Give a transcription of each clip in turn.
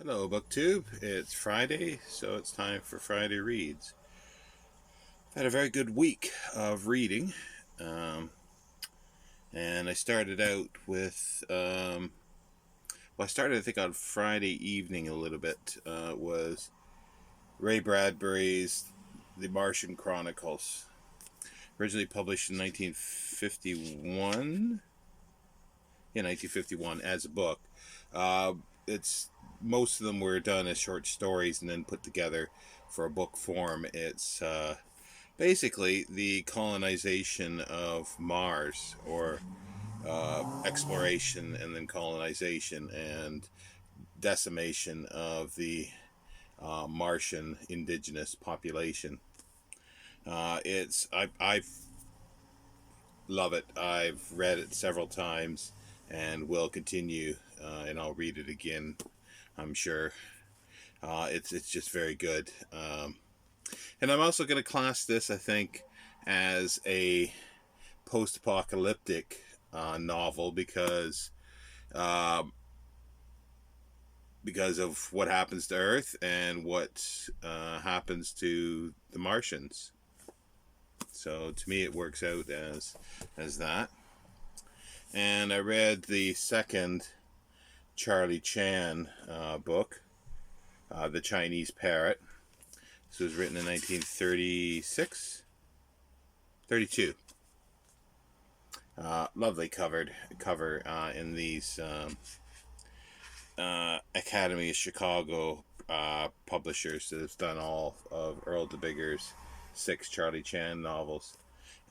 Hello, BookTube. It's Friday, so it's time for Friday Reads. I've had a very good week of reading, um, and I started out with, I started, I think, on Friday evening a little bit, was Ray Bradbury's The Martian Chronicles, originally published in 1951. Yeah, 1951 as a book. It's Most of them were done as short stories and then put together for a book form. It's basically the colonization of Mars, or exploration and then colonization and decimation of the Martian indigenous population. I love it. I've read it several times and will continue, and I'll read it again, I'm sure. It's just very good. And I'm also going to class this, I think, as a post-apocalyptic novel um, because of what happens to Earth and what happens to the Martians. So to me, it works out as that. And I read the second Charlie Chan book, The Chinese Parrot. This was written in 1936, 32. Lovely cover in these Academy of Chicago publishers that have done all of Earl de Bigger's 6 Charlie Chan novels,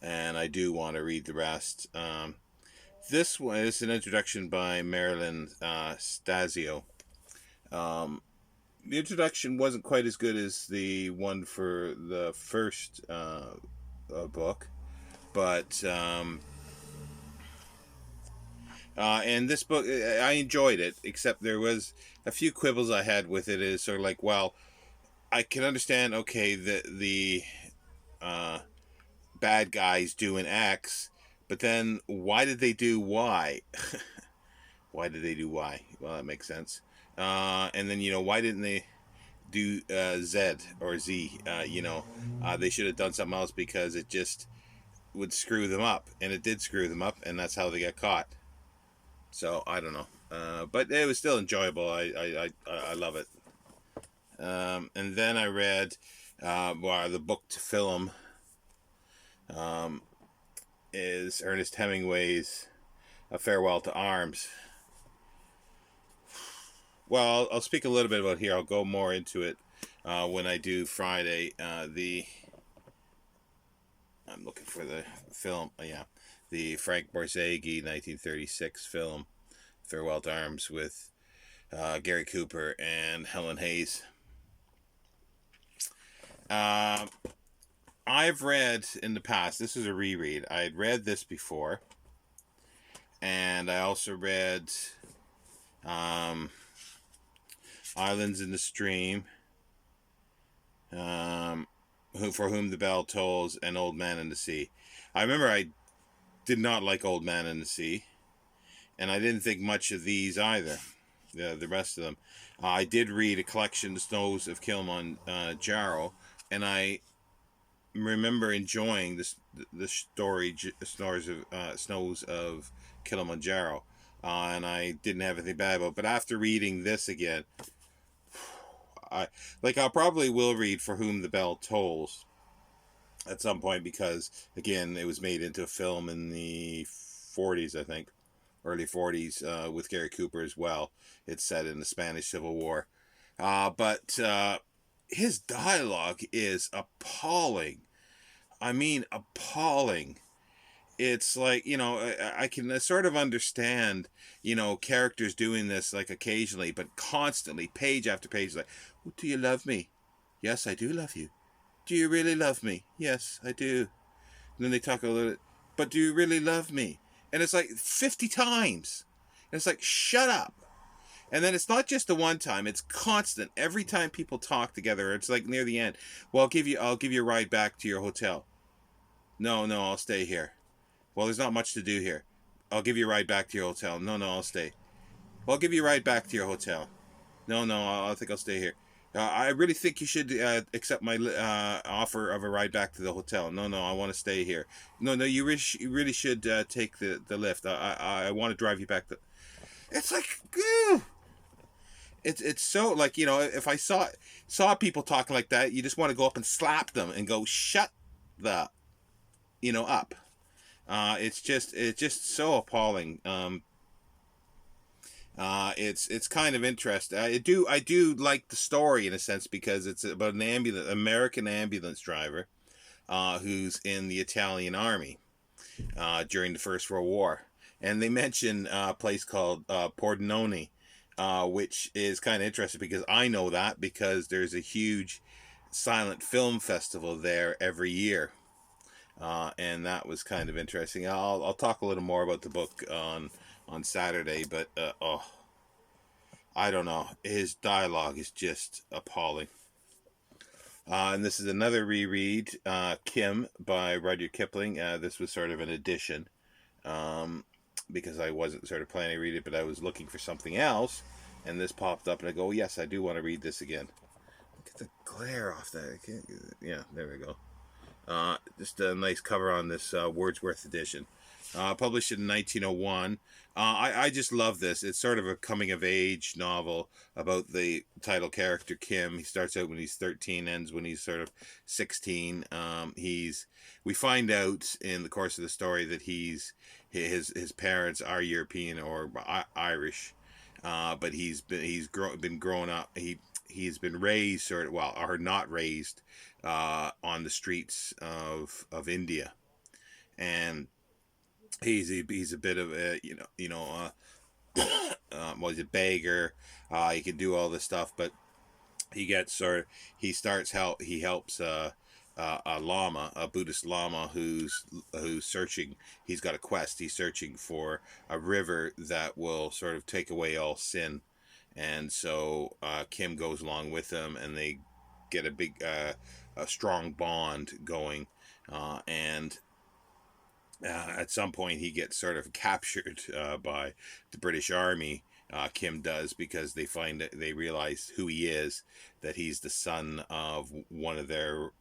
and I do want to read the rest. This was an introduction by Marilyn Stasio. The introduction wasn't quite as good as the one for the first book, but and this book, I enjoyed it, except there was a few quibbles I had with it. Is sort of like, well, I can understand, okay, the uh, bad guys doing X, but then why did they do Y? Why did they do Y? Well, that makes sense. And then, why didn't they do Z or Z? They should have done something else because it just would screw them up, and it did screw them up, and that's how they got caught. So I don't know, but it was still enjoyable. I love it. And then I read the book to film is Ernest Hemingway's A Farewell to Arms. Well, I'll speak a little bit about here. I'll go more into it when I do Friday. I'm looking for the film. Yeah, the Frank Borzage 1936 film Farewell to Arms with Gary Cooper and Helen Hayes. I've read in the past. This is a reread. I had read this before, and I also read Islands in the Stream, For Whom the Bell Tolls, and Old Man in the Sea. I remember I did not like Old Man in the Sea, and I didn't think much of these either, the rest of them. I did read a collection, The Snows of Kilimanjaro, and I remember enjoying the story, Snows of Kilimanjaro, and I didn't have anything bad about it. But after reading this again, I probably will read For Whom the Bell Tolls at some point, because again, it was made into a film in the 40s, I think, early 40s, with Gary Cooper as well. It's set in the Spanish Civil War, but his dialogue is appalling. I mean, appalling. It's like, I can sort of understand, characters doing this like occasionally, but constantly, page after page, like, oh, do you love me? Yes, I do love you. Do you really love me? Yes, I do. And then they talk a little, but do you really love me? And it's like 50 times. And it's like, shut up. And then it's not just the one time, it's constant. Every time people talk together, it's like near the end. Well, I'll give you a ride back to your hotel. No, I'll stay here. Well, there's not much to do here. I'll give you a ride back to your hotel. No, I'll stay. Well, I'll give you a ride back to your hotel. No, no, I think I'll stay here. I really think you should accept my offer of a ride back to the hotel. No, no, I want to stay here. No, no, you really should take the lift. I want to drive you back. It's like, it's so like, if I saw people talking like that, you just want to go up and slap them and go, shut the up. It's just so appalling. It's kind of interesting. I do like the story in a sense because it's about an American ambulance driver, who's in the Italian army during the First World War, and they mention a place called Pordenone, which is kind of interesting because I know that because there's a huge silent film festival there every year. And that was kind of interesting. I'll talk a little more about the book on Saturday, but I don't know. His dialogue is just appalling. And this is another reread, Kim by Rudyard Kipling. This was sort of an addition, um, because I wasn't sort of planning to read it, but I was looking for something else, and this popped up, and I go, yes, I do want to read this again. Look at the glare off that. Yeah, there we go. Just a nice cover on this Wordsworth edition. Published in 1901. I just love this. It's sort of a coming of age novel about the title character Kim. He starts out when he's 13, ends when he's sort of 16. We find out in the course of the story that his parents are European or Irish, but been growing up. He's been raised sort of, well, or not raised, on the streets of India, and he's a bit of a well, he's a beggar. He can do all this stuff, but he gets sort of he helps a lama, a Buddhist lama who's searching. He's got a quest. He's searching for a river that will sort of take away all sin, and so Kim goes along with him, and they get a strong bond going, and at some point he gets sort of captured by the British Army. Kim does, because they realize who he is, that he's the son of one of their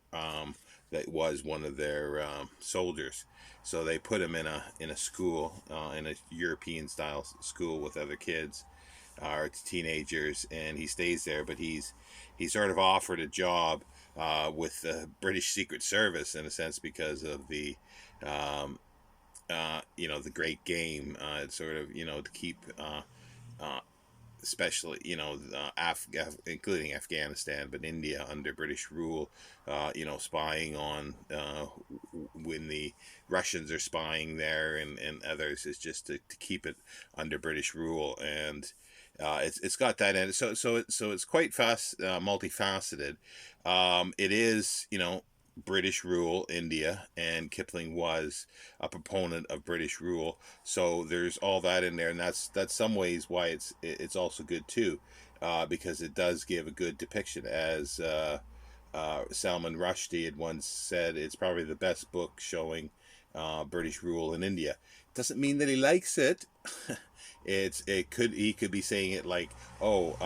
that was one of their soldiers. So they put him in a school, in a European style school with other kids, or teenagers, and he stays there. But he's sort of offered a job with the British Secret Service in a sense because of um, the Great Game. It's sort of to keep. Especially, including Afghanistan, but India under British rule, spying on when the Russians are spying there, and others, is just to keep it under British rule, and it's got that in it. So it's quite multifaceted. It is, British rule India, and Kipling was a proponent of British rule, so there's all that in there, and that's some ways why it's also good too, because it does give a good depiction, as Salman Rushdie had once said. It's probably the best book showing British rule in India. Doesn't mean that he likes it. He could be saying it like, oh,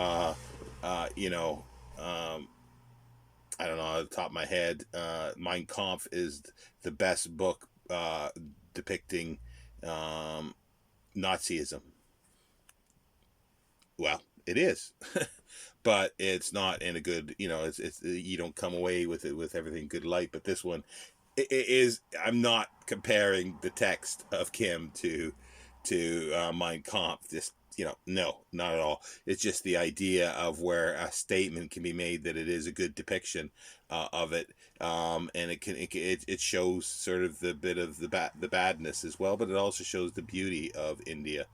I don't know, off the top of my head, Mein Kampf is the best book depicting Nazism. Well, it is, but it's not in a good, it's you don't come away with it with everything good light. But this one, it is. I'm not comparing the text of Kim to Mein Kampf. Just, no, not at all. It's just the idea of where a statement can be made that it is a good depiction of it, and it shows sort of the bit of the badness as well, but it also shows the beauty of India,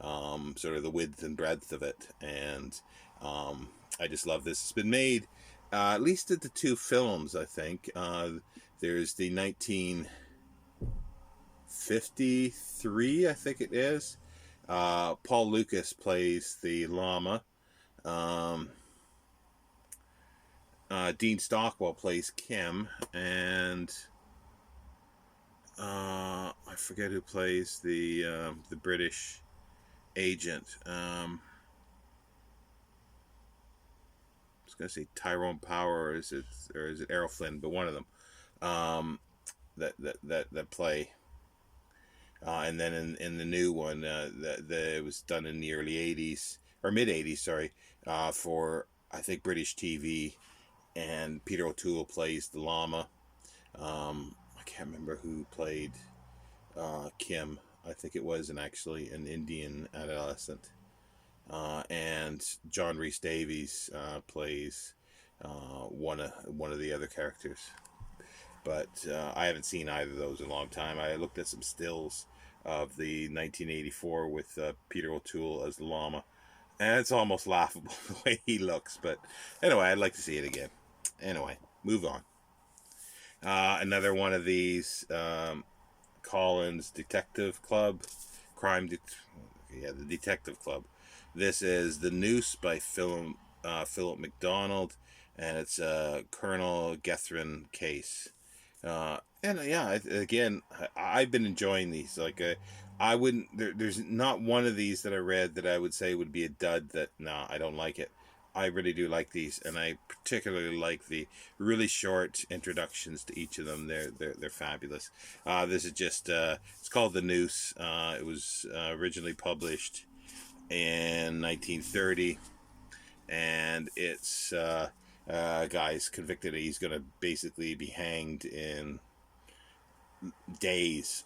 sort of the width and breadth of it, and I just love this. It's been made, at least at the two films, I think. There's the 1953, I think it is. Paul Lucas plays the llama. Um, Dean Stockwell plays Kim, and I forget who plays the British agent. was going to say Tyrone Power, or is it Errol Flynn, but one of them, um, that play. And then in the new one, it was done in the early '80s or mid '80s, sorry, for I think British TV, and Peter O'Toole plays the llama. I can't remember who played Kim. I think it was actually an Indian adolescent. And John Rhys Davies plays one of the other characters. But I haven't seen either of those in a long time. I looked at some stills of the 1984 with Peter O'Toole as the llama, and it's almost laughable the way he looks. But anyway, I'd like to see it again. Anyway, move on. Another one of these, Collins Detective Club, the Detective Club. This is The Noose by Philip MacDonald, and it's a Colonel Gethrin case. And yeah, again, I've been enjoying these. Like, I wouldn't. There's not one of these that I read that I would say would be a dud. That no, I don't like it. I really do like these, and I particularly like the really short introductions to each of them. They're fabulous. This is just it's called The Noose. It was originally published in 1930, and it's a guy's convicted. He's going to basically be hanged in days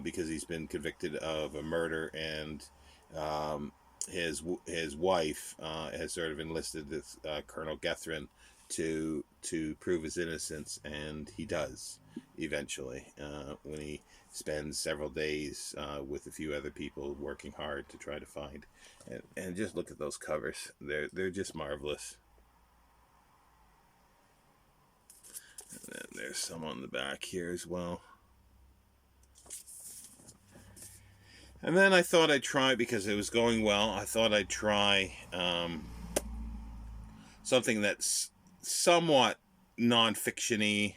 because he's been convicted of a murder, and his wife has sort of enlisted this Colonel Gethrin to prove his innocence, and he does eventually when he spends several days with a few other people working hard to try to find. And just look at those covers. They're just marvelous. And then there's some on the back here as well. And then I thought I'd try, because it was going well, I thought I'd try something that's somewhat non-fiction-y,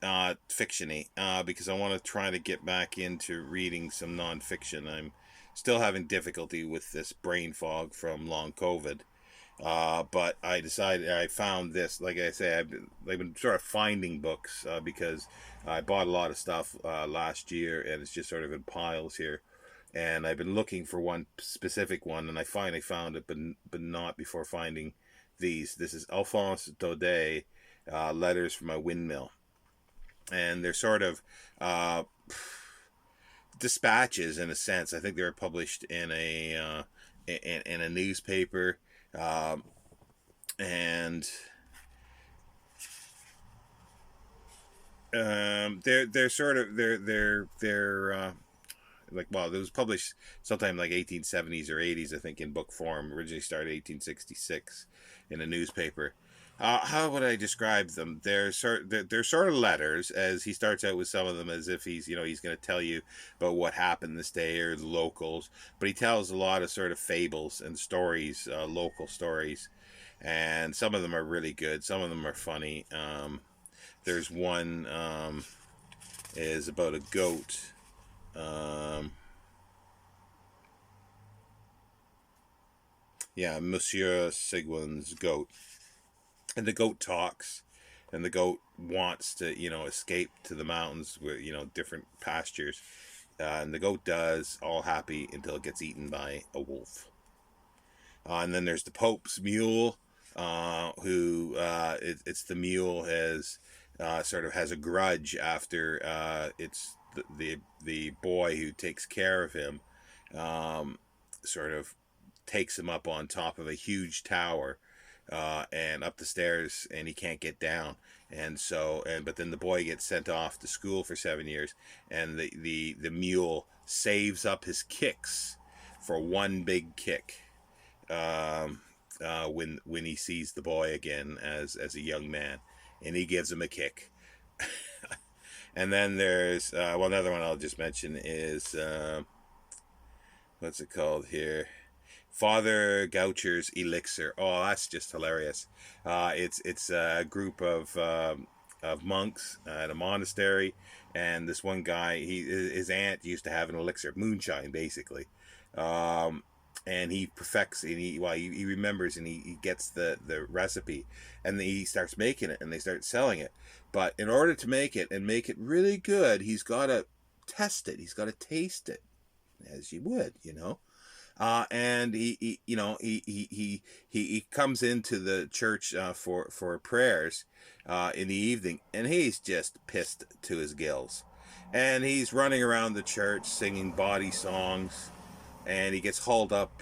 because I want to try to get back into reading some non-fiction. I'm still having difficulty with this brain fog from long COVID. But I found this, like I say, I've been sort of finding books because I bought a lot of stuff last year, and it's just sort of in piles here. And I've been looking for one specific one, and I finally found it, but not before finding these. This is Alphonse Daudet, Letters from My Windmill. And they're sort of dispatches in a sense. I think they were published in in a newspaper, and they're sort of they're like, well, it was published sometime like 1870s or 80s, I think, in book form. Originally started 1866 in a newspaper. How would I describe them? They're sort of letters, as he starts out with some of them as if he's going to tell you about what happened this day or the locals, but he tells a lot of sort of fables and stories, local stories, and some of them are really good. Some of them are funny. There's one is about a goat. Monsieur Seguin's goat, and the goat talks, and the goat wants to escape to the mountains where different pastures, and the goat does, all happy until it gets eaten by a wolf. And then there's the Pope's mule, who it's the mule has sort of has a grudge after it's the boy who takes care of him sort of takes him up on top of a huge tower and up the stairs, and he can't get down, but then the boy gets sent off to school for 7 years, and the mule saves up his kicks for one big kick when he sees the boy again as a young man, and he gives him a kick. And then there's another one I'll just mention is what's it called here? Father Goucher's Elixir. Oh, that's just hilarious. It's a group of monks at a monastery, and this one guy, his aunt used to have an elixir, moonshine, basically. and he perfects, and he remembers, and he gets the recipe, and then he starts making it, and they start selling it. But in order to make it and make it really good, he's got to test it. He's got to taste it, as you would, and he comes into the church for prayers in the evening, and he's just pissed to his gills, and he's running around the church singing bawdy songs, and he gets hauled up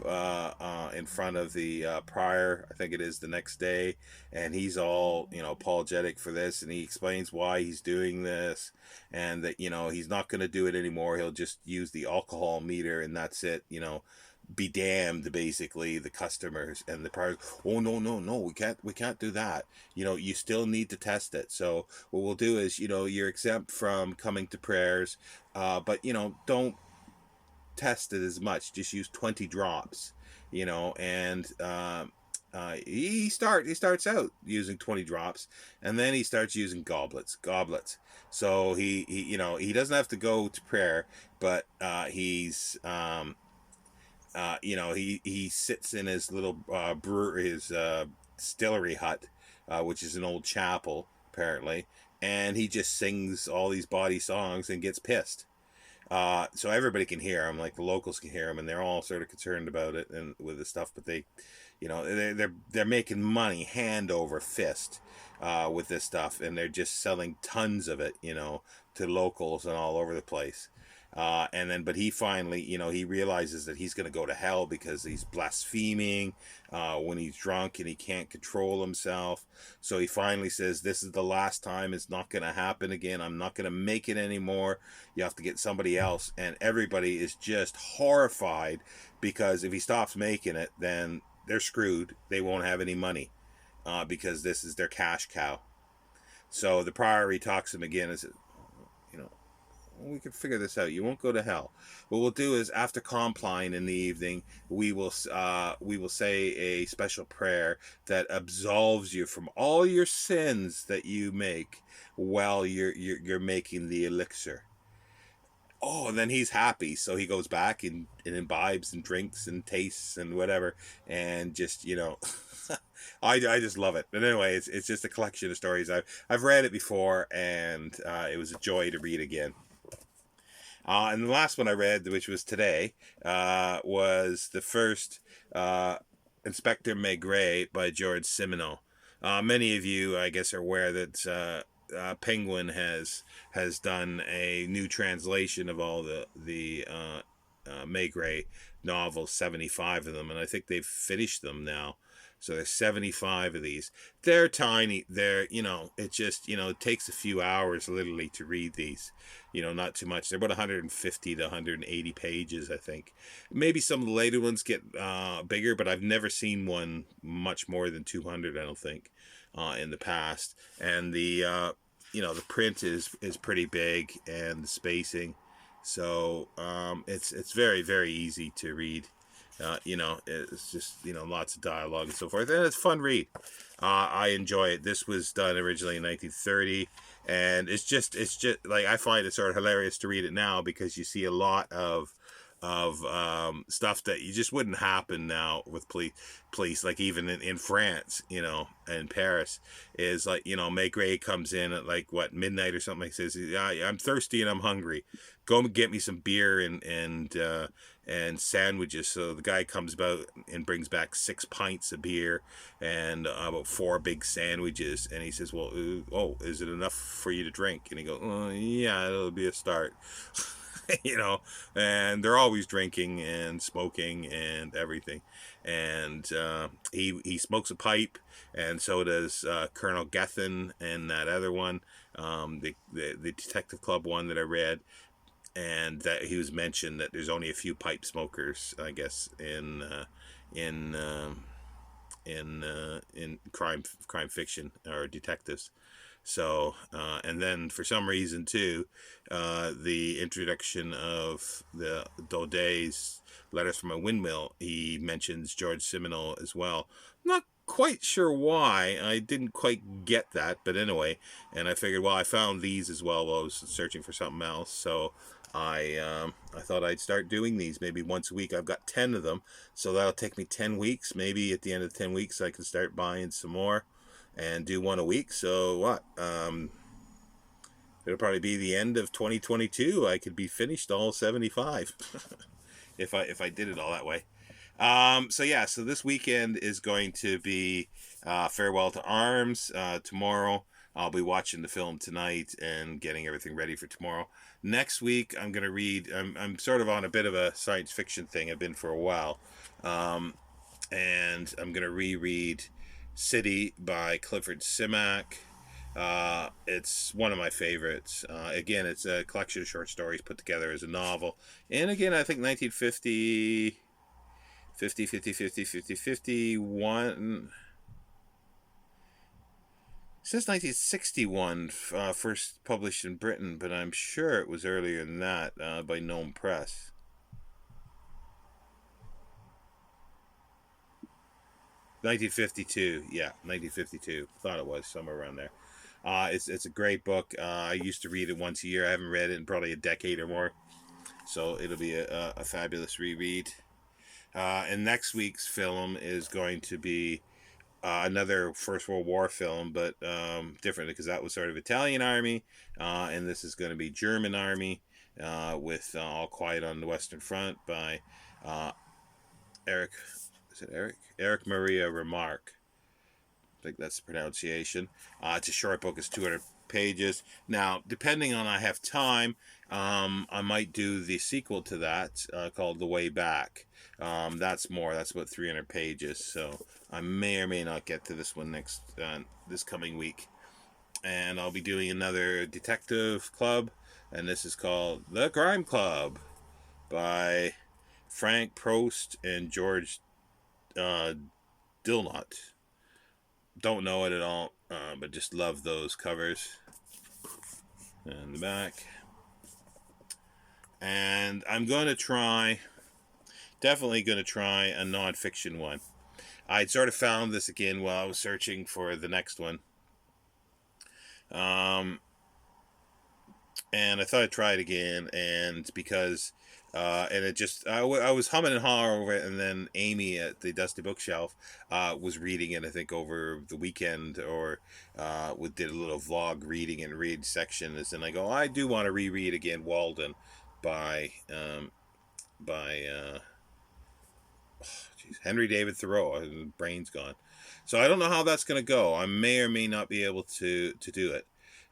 in front of the prior, I think it is, the next day, and he's all apologetic for this, and he explains why he's doing this, and that he's not going to do it anymore. He'll just use the alcohol meter, and that's it. Be damned, basically, the customers and the priors. Oh, no, no, no, we can't do that. You still need to test it. So what we'll do is, you're exempt from coming to prayers, but don't test it as much. Just use 20 drops, and he starts out using 20 drops, and then he starts using goblets. So he doesn't have to go to prayer, but he's he sits in his little his distillery hut, which is an old chapel apparently, and he just sings all these bawdy songs and gets pissed. So everybody can hear him, like the locals can hear him, and they're all sort of concerned about it and with the stuff. But they, they're making money hand over fist with this stuff, and they're just selling tons of it, to locals and all over the place. But he finally, he realizes that he's going to go to hell because he's blaspheming when he's drunk and he can't control himself. So he finally says, this is the last time. It's not going to happen again. I'm not going to make it anymore. You have to get somebody else. And everybody is just horrified, because if he stops making it, then they're screwed. They won't have any money because this is their cash cow. So the priory talks to him again and says, we can figure this out. You won't go to hell. What we'll do is, after compline in the evening, we will say a special prayer that absolves you from all your sins that you make while you're making the elixir. Oh, and then he's happy, so he goes back and imbibes and drinks and tastes and whatever, and just I just love it. But anyway, it's just a collection of stories. I've read it before, and it was a joy to read again. And the last one I read, which was today, was the first Inspector Maigret by George Simenon. Many of you, I guess, are aware that Penguin has done a new translation of all the Maigret novels, 75 of them, and I think they've finished them now. So there's 75 of these. They're tiny. It just, it takes a few hours literally to read these. Not too much. They're about 150 to 180 pages, I think. Maybe some of the later ones get bigger, but I've never seen one much more than 200, I don't think, in the past. And the print is pretty big, and the spacing. So it's very, very easy to read. It's just, lots of dialogue and so forth, and it's a fun read. I enjoy it. This was done originally in 1930, and it's just like, I find it sort of hilarious to read it now, because you see a lot of stuff that you just wouldn't happen now with police, like even in France, in Paris, is like, Maigret comes in at like midnight or something. He says, yeah, I'm thirsty and I'm hungry, go get me some beer and sandwiches. So the guy comes about and brings back 6 pints of beer and about 4 big sandwiches, and he says, well, is it enough for you to drink? And he goes, yeah, it'll be a start. And they're always drinking and smoking and everything. And he smokes a pipe, and so does Colonel Gethin and that other one, the Detective Club one that I read. And that he was mentioned that there's only a few pipe smokers, I guess, in crime fiction or detectives. So, and then for some reason too, the introduction of the Daudet's Letters from My Windmill, he mentions George Simenon as well. Not quite sure why. I didn't quite get that, but anyway, and I figured, well, I found these as well while I was searching for something else, so I thought I'd start doing these maybe once a week. I've got 10 of them, so that'll take me 10 weeks. Maybe at the end of the 10 weeks, I can start buying some more and do one a week. So what? It'll probably be the end of 2022. I could be finished all 75 if I did it all that way. So yeah, so this weekend is going to be Farewell to Arms. Tomorrow, I'll be watching the film tonight and getting everything ready for tomorrow. Next week, I'm going to read. I'm sort of on a bit of a science fiction thing. I've been for a while, and I'm going to reread City by Clifford Simak. It's one of my favorites. Again, it's a collection of short stories put together as a novel. And again, I think 1950, 51. It says 1961, first published in Britain, but I'm sure it was earlier than that, by Gnome Press. 1952, yeah, 1952. Thought it was somewhere around there. It's a great book. I used to read it once a year. I haven't read it in probably a decade or more, so it'll be a fabulous reread. And next week's film is going to be another First World War film, but different because that was sort of Italian Army, and this is going to be German Army with All Quiet on the Western Front by Eric. Is it Eric? Eric Maria Remarque. I think that's the pronunciation. It's a short book. It's 200 pages. Now, depending on I have time, I might do the sequel to that called The Way Back. That's about 300 pages. So I may or may not get to this one this coming week. And I'll be doing another detective club, and this is called The Crime Club by Frank Prost and George Dilnot. Don't know it at all, but just love those covers. And the back. And I'm going to definitely going to try a nonfiction one. I'd sort of found this again while I was searching for the next one. And I thought I'd try it again, and because and it just I was humming and hawing over it, and then Amy at the Dusty Bookshelf was reading it, I think over the weekend, or did a little vlog reading and read section, and I go, I do want to reread again Walden by Henry David Thoreau. Brain's gone, so I don't know how that's going to go. I may or may not be able to do it.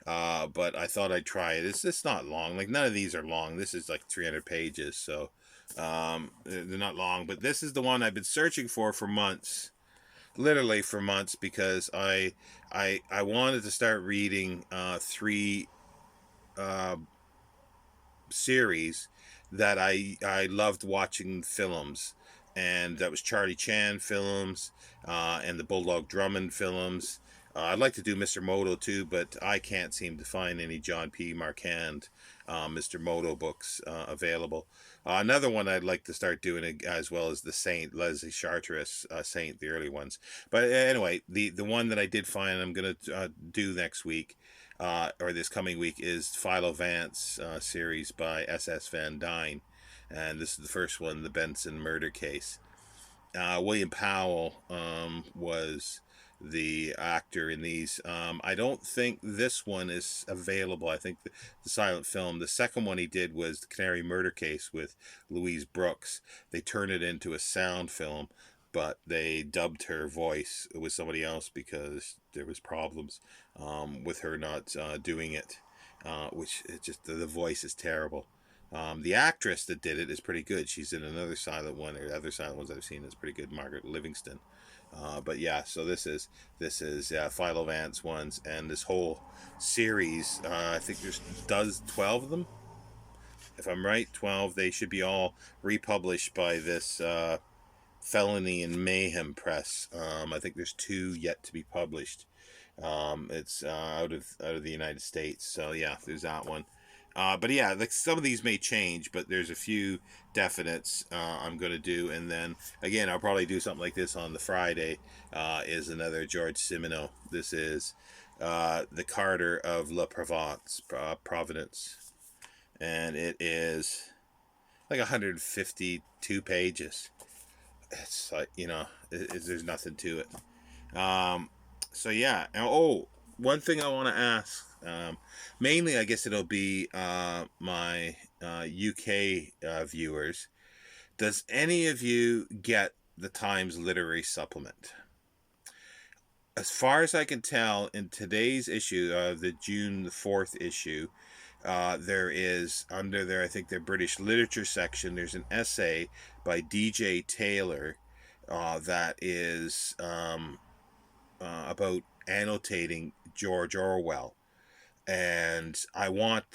But I thought I'd try it. It's not long. Like, none of these are long. This is like 300 pages, so they're not long. But this is the one I've been searching for months, literally for months, because I wanted to start reading three series that I loved watching films. And that was Charlie Chan films and the Bulldog Drummond films. I'd like to do Mr. Moto too, but I can't seem to find any John P. Marquand Mr. Moto books available. Another one I'd like to start doing as well as the Saint, Leslie Charteris Saint, the early ones. But anyway, the one that I did find I'm going to do next week, or this coming week, is Philo Vance series by S.S. Van Dyne. And this is the first one, the Benson murder case. William Powell was the actor in these. I don't think this one is available. I think the silent film. The second one he did was the Canary Murder Case with Louise Brooks. They turned it into a sound film, but they dubbed her voice with somebody else because there was problems with her not doing it, which it just the voice is terrible. The actress that did it is pretty good. She's in another silent one, or other silent ones I've seen is pretty good, Margaret Livingston. But yeah, so this is Philo Vance ones, and this whole series. I think does 12 of them, if I'm right. 12. They should be all republished by this Felony and Mayhem Press. I think there's 2 yet to be published. It's out of the United States. So yeah, there's that one. But yeah, like, some of these may change, but there's a few definites I'm going to do. And then, again, I'll probably do something like this on the Friday, is another George Simenon. This is the Carter of La Provence. and it is like 152 pages. It's like, there's nothing to it. So yeah. Oh, one thing I want to ask. Mainly, I guess it'll be my UK viewers. Does any of you get the Times Literary Supplement? As far as I can tell, in today's issue, the June the 4th issue, there is, under their, I think, their British literature section, there's an essay by DJ Taylor that is about annotating George Orwell, and I want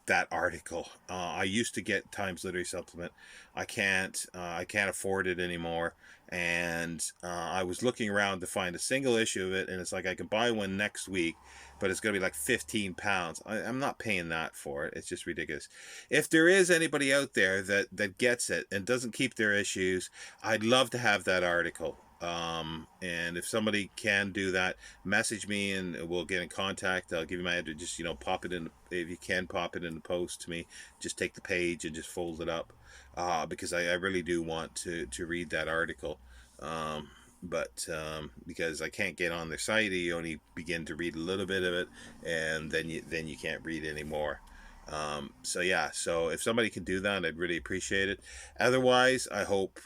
that article. I used to get Times Literary Supplement. I can't afford it anymore. And I was looking around to find a single issue of it, and it's like I can buy one next week, but it's gonna be like £15. I'm not paying that for it. It's just ridiculous. If there is anybody out there that gets it and doesn't keep their issues, I'd love to have that article. And if somebody can do that, message me and we'll get in contact. I'll give you my address. Just pop it in, if you can, pop it in the post to me. Just take the page and just fold it up, because I really do want to read that article. But because I can't get on their site, you only begin to read a little bit of it, and then you can't read anymore. So yeah, so if somebody can do that, I'd really appreciate it. Otherwise, I hope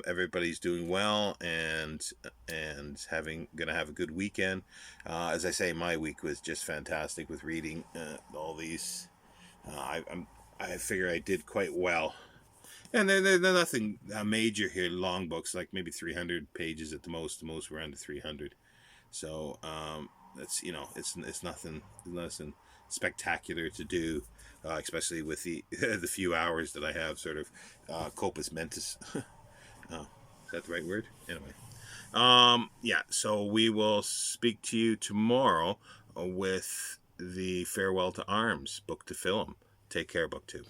everybody's doing well and gonna have a good weekend. As I say, my week was just fantastic with reading all these. I figure I did quite well, and they're nothing major here. Long books, like maybe 300 pages at the most. The most were under 300. So that's it's nothing spectacular to do, especially with the the few hours that I have, sort of corpus mentis. Is that the right word? Anyway, yeah. So we will speak to you tomorrow with the Farewell to Arms book to film. Take care, BookTube.